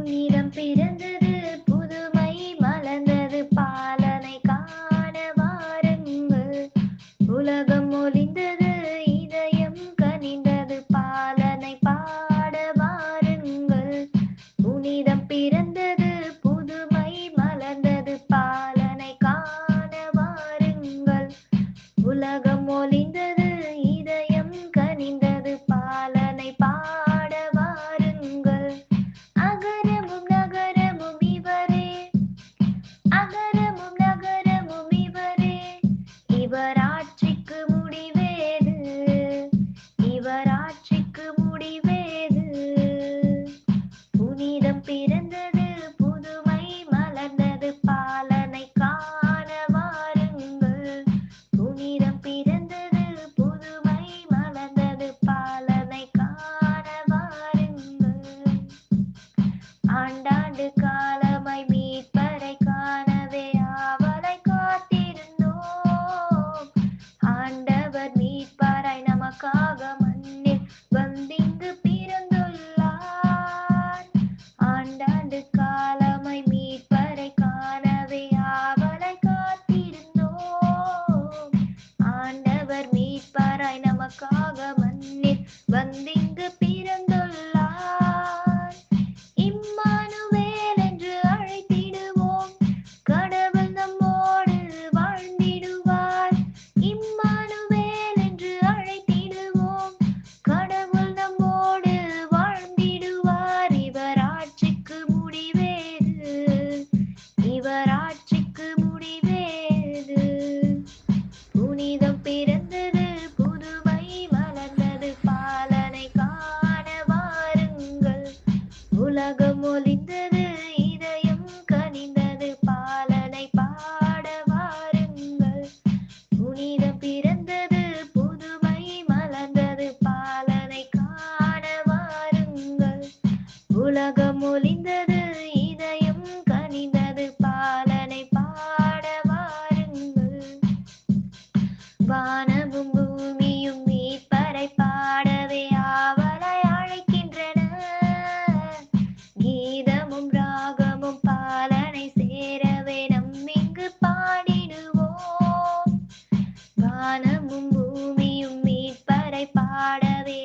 புனிதம் பிறந்தது, புதுமை மலர்ந்தது, பாலனை காண வாருங்கள். உலகம் ஒளிந்தது, இதயம் கனிந்தது, பாலனை பாட வாருங்கள். புனிதம் பிறந்தது, புதுமை மலர்ந்தது, பாலனை காண வாருங்கள். உலகம் ஒளிந்தது, இதயம் கனிந்தது, பாலனை பாட வாருங்கள். அகரமும் நகரமும் இவரே, அகரமும் நகரமும் இவரே, இவர் ஆட்சிக்கு முடிவேது, இவர் ஆட்சிக்கு முடிவேது. புனிதம் பிறந்தது, புதுமை மலர்ந்தது, பாலனை காண வாருங்கள். புனிதம் பிறந்தது, புதுமை மலர்ந்தது, பாலனை காண வாருங்கள். ஆண்டாண்டு காலமாய் மீட்பரை காணவே ஆவலை காத்திருந்தோம். ஆண்டவர் மீட்பராய் நமக்காக மண்ணில் வந்திங்கு பிறந்துள்ளார். ஆண்டாண்டு காலமாய் மீட்பரை காணவே ஆவலை காத்திருந்தோம். ஆண்டவர் மீட்பராய் நமக்காக மண்ணில் வந்திங்கு பிறந்துள்ளார். இம்மானுவேல் என்று அழைத்திடுவோம், கடவுள் நம்மோடு வாழ்ந்திடுவார். இம்மானுவேல் என்று அழைத்திடுவோம், கடவுள் நம்மோடு வாழ்ந்திடுவார். இவர் ஆட்சிக்கு முடிவேது, இவர் ஆட்சிக்கு முடிவேது. புனிதம் பிறந்தது, புதுமை மலர்ந்தது, பாலனை காண வாருங்கள். உலகம் ஒளிந்தது, இதயம் கனிந்தது, பாலனை பாட வாருங்கள். புனிதம் பிறந்தது, புதுமை மலர்ந்தது, பாலனை காண வாருங்கள். உலகம் ஒளிந்தது, இதயம் கனிந்தது, பாலனை பாட வாருங்கள். வானமும் பூமியும் மீட்பரை பாடவே ஆவலை அழைக்கின்றன. கீதமும் ராகமும் பாலனை சேரவே நம்மிங்கு பாடிடுவோம். வானமும் பூமியும் மீட்பரை பாடவே